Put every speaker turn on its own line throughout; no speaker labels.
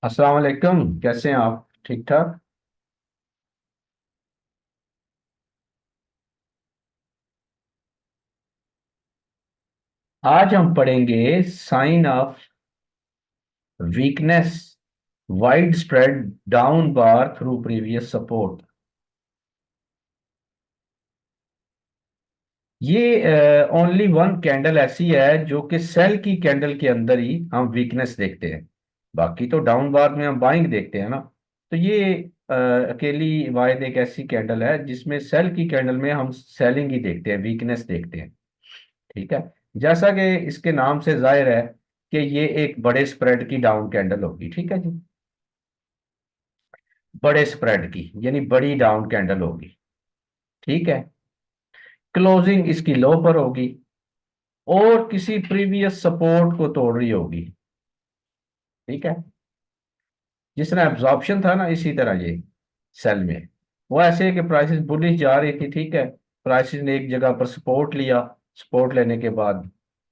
अस्सलाम वालेकुम। कैसे हैं आप? ठीक ठाक। आज हम पढ़ेंगे sign of weakness, wide spread down bar through previous support. ये ओनली वन कैंडल ऐसी है जो कि सेल की कैंडल के अंदर ही हम वीकनेस देखते हैं। बाकी तो डाउन बार में हम बाइंग देखते हैं ना। तो ये अकेली वाहिद एक ऐसी कैंडल है जिसमें सेल की कैंडल में हम सेलिंग ही देखते हैं, वीकनेस देखते हैं। ठीक है। जैसा कि इसके नाम से जाहिर है कि ये एक बड़े स्प्रेड की डाउन कैंडल होगी। ठीक है जी। बड़े स्प्रेड की यानी बड़ी डाउन कैंडल होगी। ठीक है। क्लोजिंग इसकी लो पर होगी और किसी प्रीवियस सपोर्ट को तोड़ रही होगी। ठीक है। जिस तरह एब्जॉर्प्शन था ना, इसी तरह ये सेल में वो ऐसे है कि प्राइसेस बुलिश जा रही थी। ठीक है। प्राइसेस ने एक जगह पर सपोर्ट लिया। सपोर्ट लेने के बाद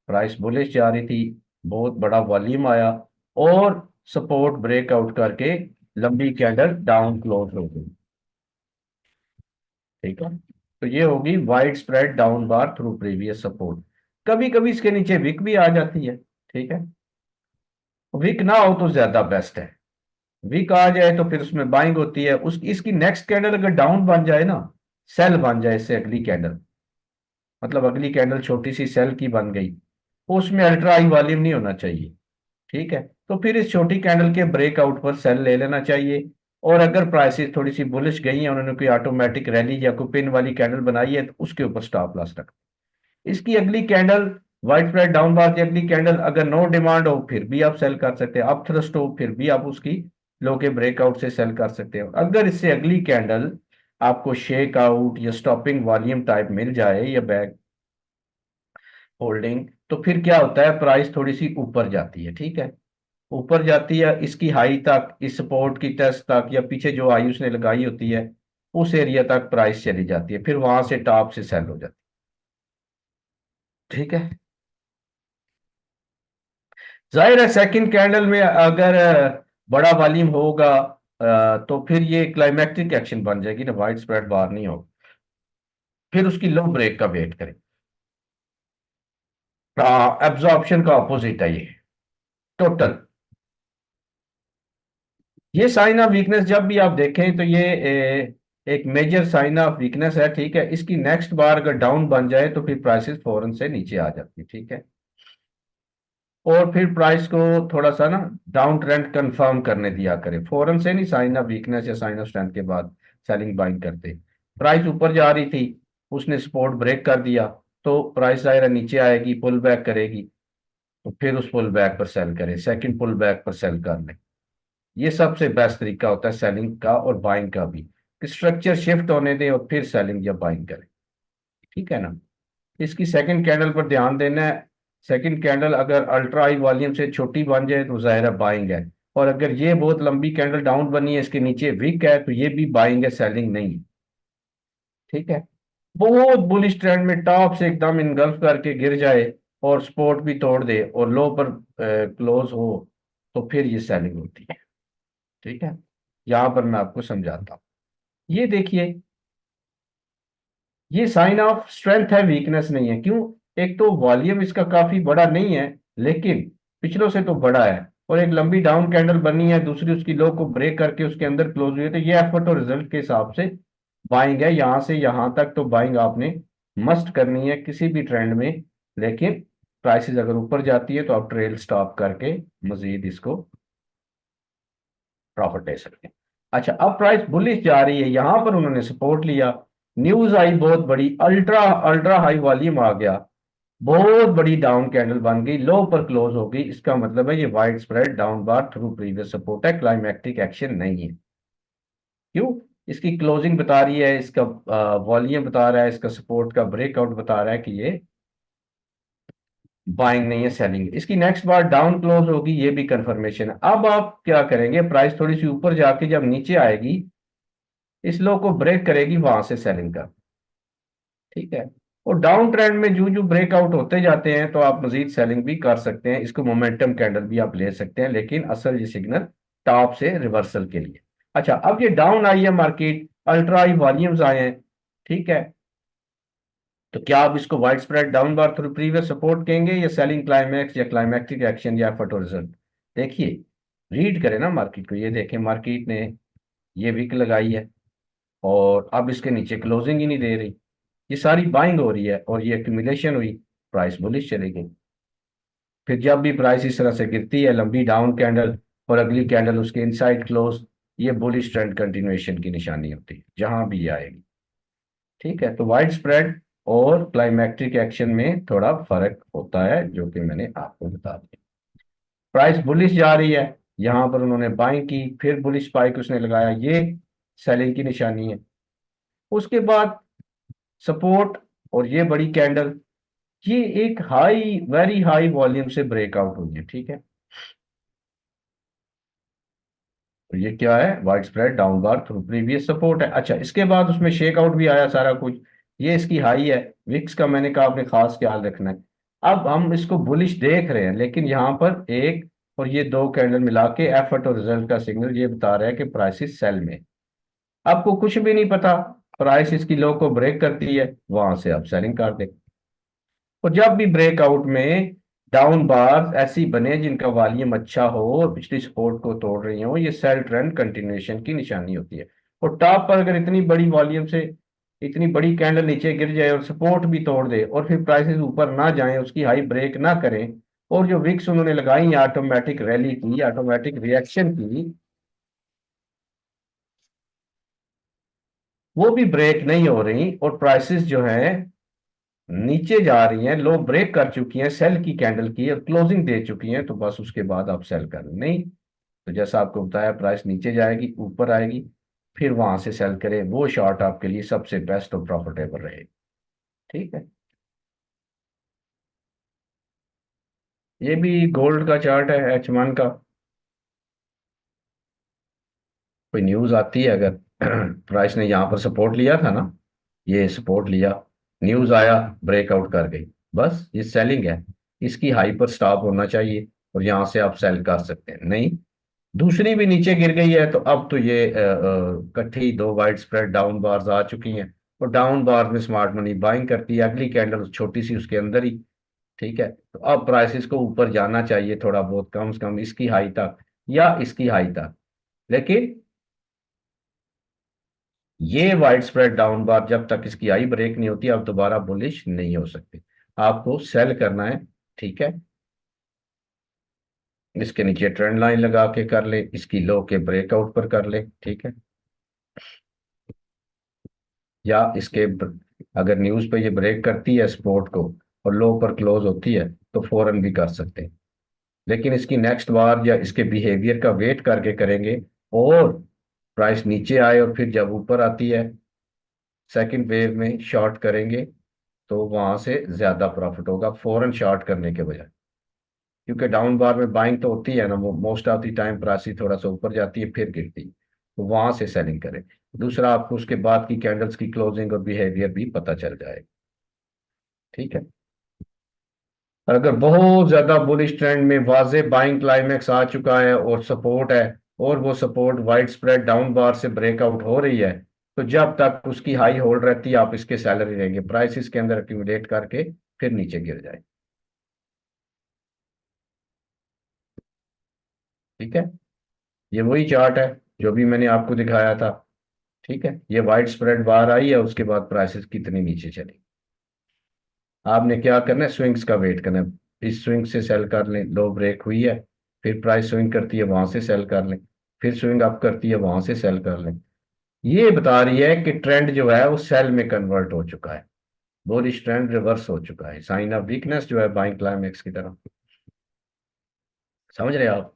प्राइस बुलिश जा रही थी। बहुत बड़ा वॉल्यूम आया और सपोर्ट ब्रेकआउट करके लंबी कैंडल डाउन क्लोज हो गई। ठीक है। तो ये होगी wide spread down bar through previous support. कभी कभी इसके नीचे विक भी आ जाती है। ठीक है। विक ना हो तो ज्यादा बेस्ट है। वीक आ जाए तो फिर उसमें बाइंग होती है। उस इसकी नेक्स्ट कैंडल अगर डाउन बन जाए ना, सेल बन जाए इससे अगली कैंडल, मतलब अगली कैंडल छोटी सी सेल की बन गई, तो उसमें अल्ट्रा हाई वॉल्यूम नहीं होना चाहिए। ठीक है। तो फिर इस छोटी कैंडल के ब्रेकआउट पर सेल ले लेना चाहिए। और अगर प्राइसेस थोड़ी सी बुलिश गई हैं, उन्होंने कोई ऑटोमेटिक रैली या कोई पिन वाली कैंडल बनाई है, तो उसके ऊपर स्टॉप लॉस रख। इसकी अगली candle white spread down bar की अगली कैंडल अगर नो डिमांड हो फिर भी आप सेल कर सकते हैं। अप थ्रस्ट हो फिर भी आप उसकी लो के ब्रेकआउट से सेल कर सकते हो। अगर इससे अगली कैंडल आपको शेक आउट या स्टॉपिंग वॉल्यूम टाइप मिल जाए या बैक होल्डिंग, तो फिर क्या होता है, प्राइस थोड़ी सी ऊपर जाती है। ठीक है। ऊपर जाती है इसकी हाई तक, इस सपोर्ट की टेस्ट तक, या पीछे जो हाई उसने लगाई होती है उस एरिया तक प्राइस चली जाती है। फिर वहां से टॉप से सेल हो जाती है। ठीक है। जाहिर है सेकंड कैंडल में अगर बड़ा वॉल्यूम होगा तो फिर ये क्लाइमैक्टिक एक्शन बन जाएगी ना, वाइड स्प्रेड बार नहीं होगा। फिर उसकी लो ब्रेक का वेट करें। एब्जॉर्प्शन का ऑपोजिट है ये, टोटल। ये साइन ऑफ वीकनेस जब भी आप देखें तो ये एक मेजर साइन ऑफ वीकनेस है। ठीक है। इसकी नेक्स्ट बार अगर डाउन बन जाए तो फिर प्राइसेस फौरन से नीचे आ जाती है। ठीक है। और फिर प्राइस को थोड़ा सा ना डाउन ट्रेंड कंफर्म करने दिया करे, फौरन से नहीं, साइन ऑफ वीकनेस या साइन ऑफ स्ट्रेंथ के बाद सेलिंग बाइंग करते। प्राइस ऊपर जा रही थी, उसने सपोर्ट ब्रेक कर दिया, तो प्राइस जाहिर नीचे आएगी, पुल बैक करेगी, तो फिर उस पुल बैक पर सेल करें, सेकंड पुल बैक पर सेल कर लें। ये सबसे बेस्ट तरीका होता है सेलिंग का और बाइंग का भी, कि स्ट्रक्चर शिफ्ट होने दें और फिर सेलिंग या बाइंग करें। ठीक है ना। इसकी सेकंड कैंडल पर ध्यान देना है। सेकंड कैंडल अगर अल्ट्रा हाई वॉल्यूम से छोटी बन जाए तो जाहिर है बाइंग है। और अगर ये बहुत लंबी कैंडल डाउन बनी है, इसके नीचे विक है, तो ये भी बाइंग है, सेलिंग नहीं है। ठीक है। बहुत बुलिश ट्रेंड में टॉप से एकदम इनगल्फ करके गिर जाए और सपोर्ट भी तोड़ दे और लो पर क्लोज हो, तो फिर ये सेलिंग होती है। ठीक है। यहां पर मैं आपको समझाता हूँ। ये देखिए, ये साइन ऑफ स्ट्रेंथ है, वीकनेस नहीं है। क्यों? एक तो वॉल्यूम इसका काफी बड़ा नहीं है, लेकिन पिछलों से तो बड़ा है। और एक लंबी डाउन कैंडल बनी है, दूसरी उसकी लो को ब्रेक करके उसके अंदर क्लोज हुई है, तो ये एफर्ट और रिजल्ट के हिसाब से बाइंग है। यहां से यहां तक तो बाइंग आपने मस्ट करनी है किसी भी ट्रेंड में। लेकिन प्राइसेस अगर ऊपर जाती है तो आप ट्रेल स्टॉप करके मजीद इसको प्रॉफिट ले सकते हैं। अच्छा, अब प्राइस बुलिश जा रही है, यहां पर उन्होंने सपोर्ट लिया, न्यूज आई बहुत बड़ी, अल्ट्रा अल्ट्रा हाई वॉल्यूम आ गया, बहुत बड़ी डाउन कैंडल बन गई, लो पर क्लोज हो गई। इसका मतलब है ये wide spread down bar through previous support है, क्लाइमैक्टिक एक्शन नहीं है। क्यों? इसकी क्लोजिंग बता रही है, इसका वॉल्यूम बता रहा है, इसका सपोर्ट का ब्रेकआउट बता रहा है कि ये बाइंग नहीं है, सेलिंग। इसकी नेक्स्ट बार डाउन क्लोज होगी, ये भी कंफर्मेशन है। अब आप क्या करेंगे, प्राइस थोड़ी सी ऊपर जाके जब नीचे आएगी, इस लो को ब्रेक करेगी, वहां से सेलिंग का। ठीक है। और डाउन ट्रेंड में जो जो ब्रेकआउट होते जाते हैं तो आप मजीद सेलिंग भी कर सकते हैं, इसको मोमेंटम कैंडल भी आप ले सकते हैं, लेकिन असल ये सिग्नल टॉप से रिवर्सल के लिए। अच्छा, अब ये डाउन आई है मार्केट, अल्ट्रा हाई वॉल्यूम्स आए हैं, ठीक है, तो क्या आप इसको wide spread down bar through previous support कहेंगे, या सेलिंग क्लाइमैक्स या क्लाइमैक्टिक एक्शन या फटो रिजल्ट? देखिए, रीड करें ना मार्केट को, ये देखें मार्केट ने ये विक लगाई है और अब इसके नीचे क्लोजिंग ही नहीं दे रही, ये सारी बाइंग हो रही है और ये एक्यूमुलेशन हुई, प्राइस बुलिश चली गई। फिर जब भी प्राइस इस तरह से गिरती है, लंबी डाउन कैंडल और अगली कैंडल उसके इनसाइड क्लोज, ये बुलिश ट्रेंड कंटिन्यूएशन की निशानी होती है जहां भी ये आएगी। ठीक है, तो वाइड स्प्रेड और क्लाइमैक्टिक एक्शन में थोड़ा फर्क होता है, जो कि मैंने आपको बता दिया। प्राइस बुलिश जा रही है, यहां पर उन्होंने बाइंग की, फिर बुलिश स्पाइक उसने लगाया, ये सेलिंग की निशानी है। उसके बाद सपोर्ट और ये बड़ी कैंडल, ये एक हाई, वेरी हाई वॉल्यूम से ब्रेकआउट हुई है, ठीक है। तो ये क्या है, wide spread down bar through previous support है। अच्छा, इसके बाद उसमें शेक आउट भी आया सारा कुछ, ये इसकी हाई है। विक्स का मैंने कहा आपने खास ख्याल रखना है। अब हम इसको बुलिश देख रहे हैं, लेकिन यहाँ पर एक और ये दो कैंडल मिला के एफर्ट और रिजल्ट का सिग्नल ये बता रहा है कि प्राइस सेल में। आपको कुछ भी नहीं पता, प्राइस इसकी लो को ब्रेक करती है, वहां से आप सेलिंग कर दे। और जब भी ब्रेकआउट में डाउन बार ऐसी बने जिनका वॉल्यूम अच्छा हो और पिछली सपोर्ट को तोड़ रही हो, ये सेल ट्रेंड कंटिन्यूएशन की निशानी होती है। और टॉप पर अगर इतनी बड़ी वॉल्यूम से इतनी बड़ी कैंडल नीचे गिर जाए और सपोर्ट भी तोड़ दे और फिर प्राइसेस ऊपर ना जाएं, उसकी हाई ब्रेक ना करें, और जो विक्स उन्होंने लगाई ऑटोमेटिक रैली की, ऑटोमेटिक रिएक्शन की, वो भी ब्रेक नहीं हो रही और प्राइसेस जो है नीचे जा रही हैं, लो ब्रेक कर चुकी हैं सेल की कैंडल की और क्लोजिंग दे चुकी हैं, तो बस उसके बाद आप सेल कर नहीं। तो जैसा आपको बताया, प्राइस नीचे जाएगी, ऊपर आएगी, फिर वहां से सेल करें, वो शॉर्ट आपके लिए सबसे बेस्ट और प्रॉफिटेबल रहेगी। ठीक है, ये भी गोल्ड का चार्ट है H1 का। कोई न्यूज आती है अगर प्राइस ने यहाँ पर सपोर्ट लिया था ना, ये सपोर्ट लिया, न्यूज आया, ब्रेकआउट कर गई, बस ये सेलिंग है, इसकी हाई पर स्टॉप होना चाहिए और यहाँ से आप सेल कर सकते हैं। नहीं, दूसरी भी नीचे गिर गई है, तो अब तो ये इकट्ठी दो वाइड स्प्रेड डाउन बार्स आ चुकी हैं और डाउन बार में स्मार्ट मनी बाइंग करती है, अगली कैंडल छोटी सी उसके अंदर ही। ठीक है, तो अब प्राइसेस को ऊपर जाना चाहिए थोड़ा बहुत, कम से कम इसकी हाई तक या इसकी हाई तक, लेकिन ये वाइड स्प्रेड डाउन बार जब तक इसकी हाई ब्रेक नहीं होती, अब दोबारा बुलिश नहीं हो सकते, आपको सेल करना है। ठीक है, इसके नीचे ट्रेंड लाइन लगा के कर ले, इसकी लो के ब्रेकआउट पर कर ले, ठीक है, या इसके अगर न्यूज पे ये ब्रेक करती है सपोर्ट को और लो पर क्लोज होती है, तो फौरन भी कर सकते हैं। लेकिन इसकी नेक्स्ट बार या इसके बिहेवियर का वेट करके करेंगे, और प्राइस नीचे आए और फिर जब ऊपर आती है सेकंड वेव में शॉर्ट करेंगे, तो वहां से ज्यादा प्रॉफिट होगा फौरन शॉर्ट करने के बजाय। क्योंकि डाउन बार में बाइंग तो होती है ना, वो most of the time price ही थोड़ा सा ऊपर जाती है फिर गिरती है, तो वहां से सेलिंग करें। दूसरा, आपको उसके बाद की कैंडल्स की क्लोजिंग और बिहेवियर भी पता चल जाएगा। ठीक है, अगर बहुत ज्यादा बुलिश ट्रेंड में वाजे बाइंग क्लाइमेक्स आ चुका है और सपोर्ट है, और वो सपोर्ट वाइड स्प्रेड डाउन बार से ब्रेकआउट हो रही है, तो जब तक उसकी हाई होल्ड रहती है आप इसके सैलरी रहेंगे, प्राइस इसके अंदर एक्यूमुलेट करके फिर नीचे गिर जाए। ठीक है, ये वही चार्ट है जो भी मैंने आपको दिखाया था। ठीक है, ये वाइड स्प्रेड बार आई है, उसके बाद प्राइसेस कितनी नीचे चली, आपने क्या करना है, स्विंग्स का वेट करना है, इस स्विंग से सेल कर लें, लो ब्रेक हुई है, फिर प्राइस स्विंग करती है वहां से सेल कर लें, फिर स्विंग अप करती है वहां से सेल कर लें। ये बता रही है कि ट्रेंड जो है वो सेल में कन्वर्ट हो चुका है, बुलिश ट्रेंड रिवर्स हो चुका है, साइन ऑफ वीकनेस जो है बाइंग क्लाइमेक्स की तरफ। समझ रहे हैं आप?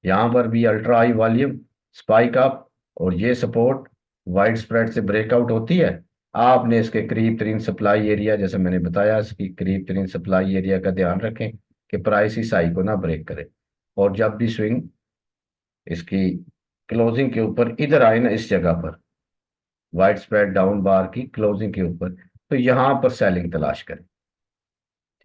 यहाँ पर भी ultra high volume spike up और ये सपोर्ट वाइड स्प्रेड से ब्रेकआउट होती है, आपने इसके करीब तरीन सप्लाई एरिया, जैसे मैंने बताया, इसकी करीब तरीन सप्लाई एरिया का ध्यान रखें कि प्राइस इस हाई को ना ब्रेक करे। और जब भी स्विंग इसकी क्लोजिंग के ऊपर इधर आए ना, इस जगह पर वाइड स्प्रेड डाउन बार की क्लोजिंग के ऊपर, तो यहां पर सेलिंग तलाश करें।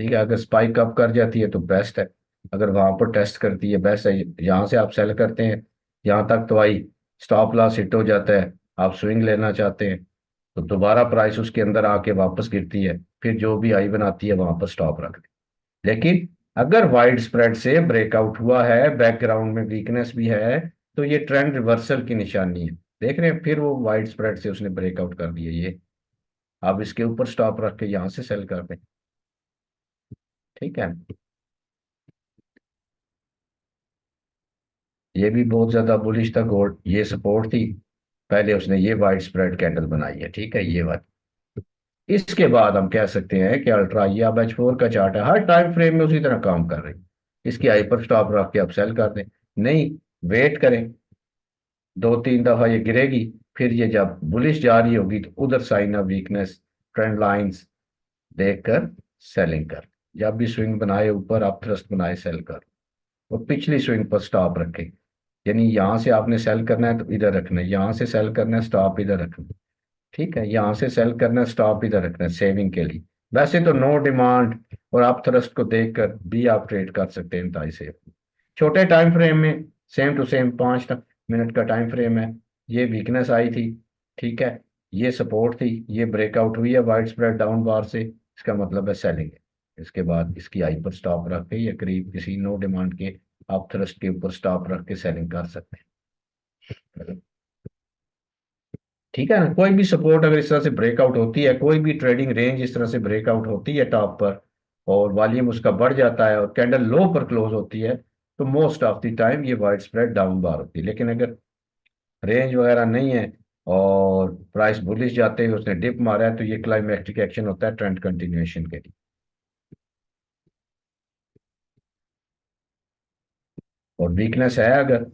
ठीक है, अगर स्पाइक अप कर जाती है तो बेस्ट है, अगर वहां पर टेस्ट करती है बेस्ट है, यहाँ से आप सेल करते हैं, यहाँ तक तो आई, स्टॉप लॉस हिट हो जाता है, आप स्विंग लेना चाहते हैं, तो दोबारा प्राइस उसके अंदर आके वापस गिरती है, फिर जो भी आई बनाती है वहां पर स्टॉप रख दें। लेकिन अगर वाइड स्प्रेड से ब्रेकआउट हुआ है, बैकग्राउंड में वीकनेस भी है, तो ये ट्रेंड रिवर्सल की निशानी है। देख रहे हैं, फिर वो वाइड स्प्रेड से उसने ब्रेकआउट कर दिया ये, आप इसके ऊपर स्टॉप रख के यहाँ से सेल कर दें। ठीक है, ये भी बहुत ज्यादा बुलिश था गोल्ड, ये सपोर्ट थी, पहले उसने ये वाइड स्प्रेड कैंडल बनाई है, ठीक है ये बात। इसके बाद हम कह सकते हैं कि अल्ट्रा, ये अब H4 का चार्ट है, हर टाइम फ्रेम में उसी तरह काम कर रही है, इसकी हाइपर स्टॉप रख के आप सेल कर दें। नहीं, वेट करें, 2-3 दफा ये गिरेगी, फिर ये जब बुलिश जा रही होगी तो उधर sign of weakness, trend lines देखकर सेलिंग कर। जब भी स्विंग बनाए ऊपर, आप थ्रस्ट बनाए, सेल कर। और पिछली स्विंग पर स्टॉप रखें, यानी यहां से आपने सेल करना है तो इधर रखना है, यहां से सेल करना है स्टॉप इधर रखना है। ठीक है, यहां से सेल करना है स्टॉप इधर रखना है सेविंग के लिए। वैसे तो नो डिमांड और आप थ्रस्ट को देखकर भी आप ट्रेड कर सकते हैं इंतहाई से। छोटे टाइम फ्रेम में सेम टू सेम 5 मिनट का टाइम फ्रेम है, ये वीकनेस आई थी, ठीक है, ये सपोर्ट थी, ये ब्रेकआउट हुई है वाइड स्प्रेड डाउन बार से, इसका मतलब है सेलिंग है। इसके बाद इसकी आई पर स्टॉप रख के या करीब किसी नो डिमांड के आप थ्रस्ट के ऊपर स्टॉप रख के सेलिंग कर सकते हैं। ठीक है ना, कोई भी सपोर्ट अगर इस तरह से ब्रेकआउट होती है, कोई भी ट्रेडिंग रेंज इस तरह से ब्रेकआउट होती है टॉप पर, और वॉल्यूम उसका बढ़ जाता है और कैंडल लो पर क्लोज होती है, तो मोस्ट ऑफ द टाइम ये वाइड स्प्रेड डाउन बार होती है। लेकिन अगर रेंज वगैरह नहीं है और प्राइस बुलिश जाते ही उसने डिप मारा है, तो ये क्लाइमेक्टिक एक्शन होता है ट्रेंड कंटिन्यूएशन के लिए। और वीकनेस है अगर,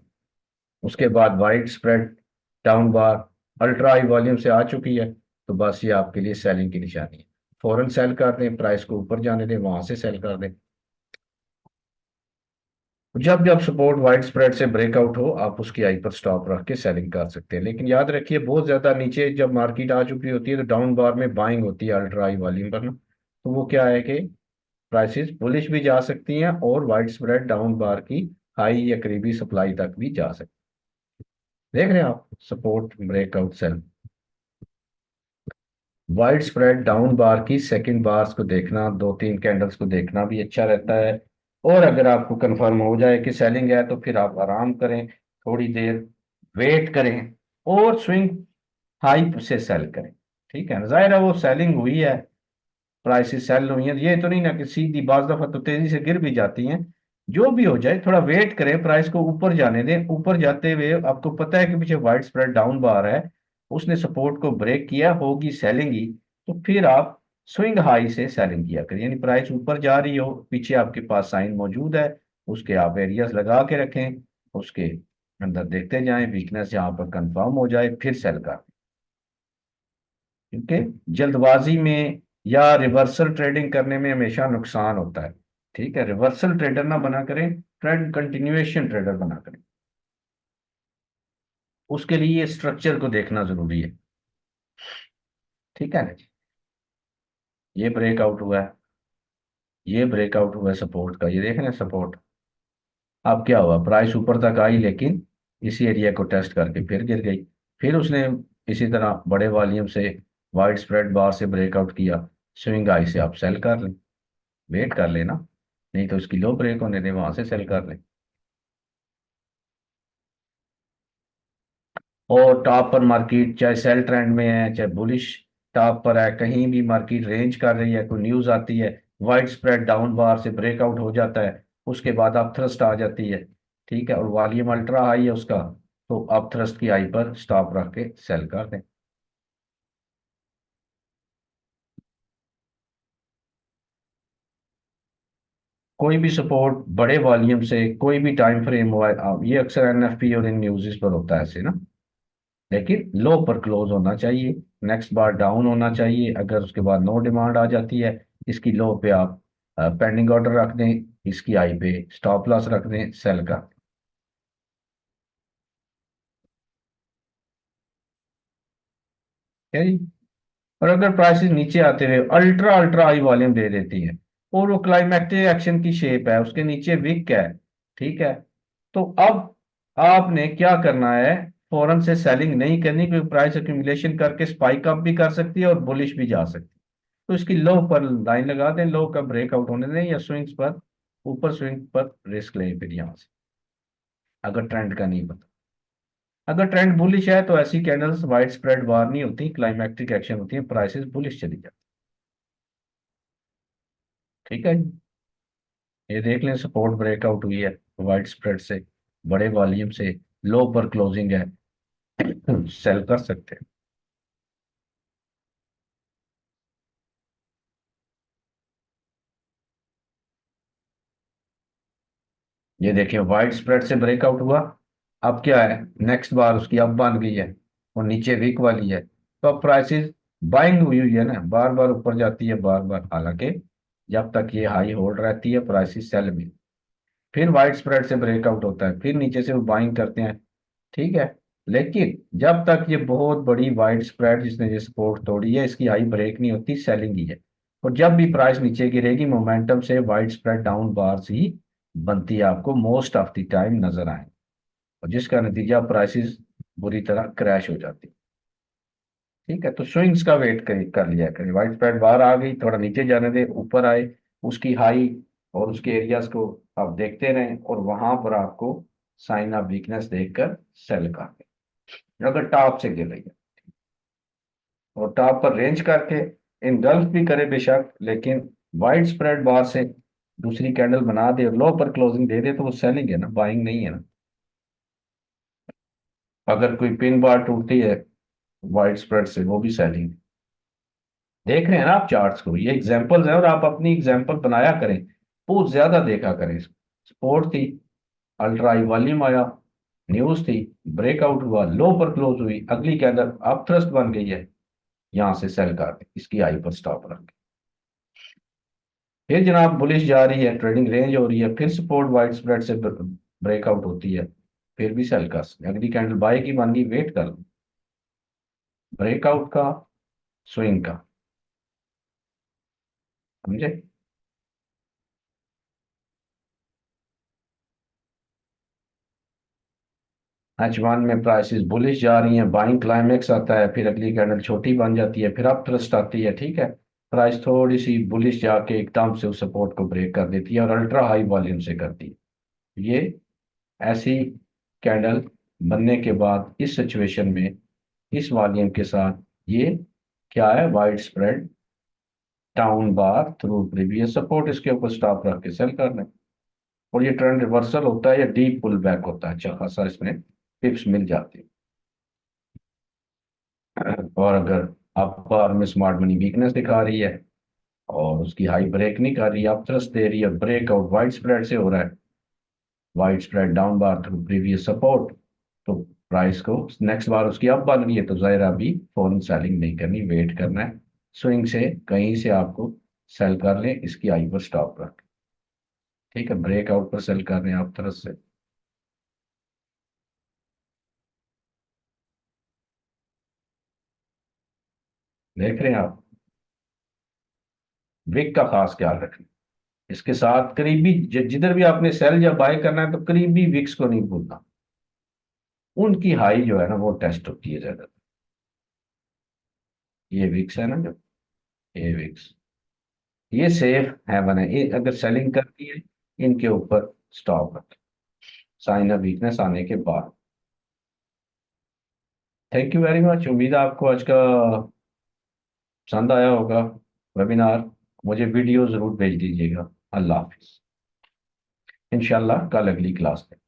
उसके बाद वाइड स्प्रेड डाउन बार अल्ट्रा हाई वॉल्यूम से आ चुकी है, तो बस ये आपके लिए सेलिंग की निशानी है। फौरन सेल कर दें, प्राइस को ऊपर जाने दें, वहां से सेल कर दें। जब जब सपोर्ट वाइड स्प्रेड से ब्रेकआउट हो, आप उसकी आई पर स्टॉप रख के सेलिंग कर सकते हैं। लेकिन याद रखिए, बहुत ज्यादा नीचे जब मार्केट आ चुकी होती है तो डाउन बार में बाइंग होती है अल्ट्रा हाई वॉल्यूम पर ना, तो वो क्या है कि प्राइसेस बुलिश भी जा सकती हैं और वाइड स्प्रेड डाउन बार की हाई या करीबी सप्लाई तक भी जा सकती है। देख रहे हैं आप, support breakout sell, wide spread down bar की सेकंड बार्स को देखना, 2-3 कैंडल्स को देखना भी अच्छा रहता है। और अगर आपको कंफर्म हो जाए कि सेलिंग है, तो फिर आप आराम करें, थोड़ी देर वेट करें और स्विंग हाई से सेल करें। ठीक है ना, जाहिर है वो सेलिंग हुई है, प्राइसेस सेल हुई हैं, ये तो नहीं ना कि सीधी, बाज दफा तो तेजी से गिर भी जाती हैं। जो भी हो जाए, थोड़ा वेट करें, प्राइस को ऊपर जाने दें। ऊपर जाते हुए आपको पता है कि पीछे वाइड स्प्रेड डाउन बार है, उसने सपोर्ट को ब्रेक किया, होगी सेलिंग ही, तो फिर आप स्विंग हाई से सेलिंग किया करें। यानी प्राइस ऊपर जा रही हो, पीछे आपके पास साइन मौजूद है, उसके आप एरियाज लगा के रखें, उसके अंदर देखते जाएं, वीकनेस जहां पर कंफर्म हो जाए फिर सेल कर। क्योंकि जल्दबाजी में या रिवर्सल ट्रेडिंग करने में हमेशा नुकसान होता है। ठीक है, रिवर्सल ट्रेडर ना बना करें, ट्रेंड कंटिन्यूएशन ट्रेडर बना करें। उसके लिए स्ट्रक्चर को देखना जरूरी है। ठीक है ना जी, ये ब्रेकआउट हुआ है, ये ब्रेकआउट हुआ है सपोर्ट का, ये देख रहे हैं सपोर्ट। अब क्या हुआ, प्राइस ऊपर तक आई, लेकिन इसी एरिया को टेस्ट करके फिर गिर गई। फिर उसने इसी तरह बड़े वॉल्यूम से वाइड स्प्रेड बार से ब्रेकआउट किया, स्विंग आई से आप सेल कर लें, वेट कर लेना, नहीं तो इसकी लो ब्रेक होने दें, वहां से सेल कर लें। और टॉप पर मार्केट चाहे सेल ट्रेंड में है चाहे बुलिश टॉप पर है, कहीं भी मार्केट रेंज कर रही है, कोई न्यूज आती है, वाइड स्प्रेड डाउन बार से ब्रेकआउट हो जाता है, उसके बाद आप थ्रस्ट आ जाती है, ठीक है, और वॉल्यूम अल्ट्रा हाई है उसका, तो आप थ्रस्ट की हाई पर स्टॉप रख के सेल कर दें। कोई भी सपोर्ट बड़े वॉल्यूम से कोई भी टाइम फ्रेम हुआ है, ये अक्सर एनएफपी और इन न्यूज़ पर होता है ऐसे ना, लेकिन लो पर क्लोज होना चाहिए, नेक्स्ट बार डाउन होना चाहिए। अगर उसके बाद नो डिमांड आ जाती है, इसकी लो पे आप पेंडिंग ऑर्डर रख दें, इसकी हाई पे स्टॉप लॉस रख दें, सेल कर दें। क्या जी, और अगर प्राइसेस नीचे आते हुए अल्ट्रा अल्ट्रा हाई वॉल्यूम दे देती है, और वो क्लाइमैक्टिक एक्शन की शेप है, उसके नीचे विक है, ठीक है। तो अब आपने क्या करना है, फौरन से सेलिंग नहीं करनी, क्योंकि प्राइस एक्यूमुलेशन करके स्पाइक अप भी कर सकती है और बुलिश भी जा सकती है। तो इसकी लो पर लाइन लगा दें, लो का ब्रेकआउट होने दें, या स्विंग्स पर, ऊपर स्विंग पर रिस्क लें फिर यहां से, अगर ट्रेंड का नहीं पता। अगर ट्रेंड बुलिश है तो ऐसी कैंडल्स वाइड स्प्रेड बार नहीं होती, क्लाइमैक्टिक एक्शन होती है, प्राइसेस बुलिश चली जाती। ठीक है जी। ये देख लें, सपोर्ट ब्रेकआउट हुई है वाइड स्प्रेड से, बड़े वॉल्यूम से, लो पर क्लोजिंग है, सेल कर सकते हैं। ये देखिए वाइड स्प्रेड से ब्रेकआउट हुआ, अब क्या है, नेक्स्ट बार उसकी अब बन गई है और नीचे वीक वाली है, तो अब प्राइसेस बाइंग हुई हुई है ना, बार बार ऊपर जाती है बार बार, हालांकि जब तक ये हाई होल्ड रहती है प्राइसेस सेल में, फिर वाइड स्प्रेड से ब्रेकआउट होता है, फिर नीचे से वो बाइंग करते हैं, ठीक है। लेकिन जब तक ये बहुत बड़ी वाइड स्प्रेड जिसने ये सपोर्ट तोड़ी है, इसकी हाई ब्रेक नहीं होती, सेलिंग ही है। और जब भी प्राइस नीचे गिरेगी, मोमेंटम से वाइड स्प्रेड डाउन बार्स ही बनती है, आपको मोस्ट ऑफ द टाइम नजर आए, और जिसका नतीजा प्राइसेस बुरी तरह क्रैश हो जाती है। ठीक है, तो स्विंग्स का वेट कर लिया करें, वाइड स्प्रेड बाहर आ गई, थोड़ा नीचे जाने दे, ऊपर आए, उसकी हाई और उसके एरियाज को आप देखते रहें, और वहां पर आपको साइन ऑफ वीकनेस देखकर सेल कर दें, अगर टॉप से गिर रही है। और टॉप पर रेंज करके इंगल्फ भी करे बेशक, लेकिन वाइड स्प्रेड बार से दूसरी कैंडल बना दे और लो पर क्लोजिंग दे दे, तो वो सेलिंग है ना, बाइंग नहीं है ना। अगर कोई पिन बार टूटती है वाइड स्प्रेड से, वो भी सेलिंग। देख रहे हैं ना आप चार्ट्स को, ये एग्जांपल्स हैं, और आप अपनी एग्जांपल बनाया करें, बहुत ज्यादा देखा करें। सपोर्ट थी, अल्ट्रा हाई वॉल्यूम आया, न्यूज थी, ब्रेकआउट हुआ, लो पर क्लोज हुई, अगली कैंडल अप थ्रस्ट बन गई है, यहां से सेल कर दें, इसकी हाई पर स्टॉप रख के। फिर जनाब बुलिश जा रही है, ट्रेडिंग रेंज हो रही है, फिर सपोर्ट वाइड स्प्रेड से ब्रेकआउट होती है, फिर भी सेल कर सकते हैं। अगली कैंडल बाय की बन गई, वेट कर लो ब्रेकआउट का, स्विंग का, समझे। H1 में प्राइसेस बुलिश जा रही हैं, बाइंग क्लाइमेक्स आता है, फिर अगली कैंडल छोटी बन जाती है, फिर अप थ्रस्ट आती है, ठीक है। प्राइस थोड़ी सी बुलिश जाके एकदम से उस सपोर्ट को ब्रेक कर देती है और अल्ट्रा हाई वॉल्यूम से करती है। ये ऐसी कैंडल बनने के बाद इस सिचुएशन में, इस वॉल्यूम के साथ, ये क्या है, wide spread down bar through previous support, इसके ऊपर स्टॉप रख के सेल करना है। और ये ट्रेंड रिवर्सल होता है या डीप पुल बैक होता है, अच्छा खासा इसमें टिप्स मिल जाती है। और अगर अप बार में स्मार्ट मनी वीकनेस दिखा रही है और उसकी हाई ब्रेक नहीं कर रही, अप थ्रस्ट दे रही है, ब्रेकआउट वाइड स्प्रेड से हो रहा है, wide spread down bar through previous support, तो प्राइस को नेक्स्ट बार उसकी अप बन रही है, तो जाहिर है अभी फॉरन सेलिंग नहीं करनी, वेट करना है, स्विंग से कहीं से आपको सेल कर लें, इसकी आई पर स्टॉप रख, ठीक है, ब्रेकआउट पर सेल कर रहे हैं आप तरफ से। देख रहे हैं आप, विक का खास ख्याल रखें, इसके साथ करीबी जिधर भी आपने सेल या बाय करना है, तो करीबी विक्स को नहीं भूलना, उनकी हाई जो है ना वो टेस्ट होती है ज्यादा। ये विक्स है ना जो, ये विक्स, ये सेफ हेवन है, ये अगर सेलिंग करती है, इनके ऊपर स्टॉप रखें साइन ऑफ वीकनेस आने के बाद। थैंक यू वेरी मच, उम्मीद है आपको आज का पसंद आया होगा वेबिनार। मुझे वीडियो जरूर भेज दीजिएगा। अल्लाह हाफिज, इंशाल्लाह कल अगली क्लास में।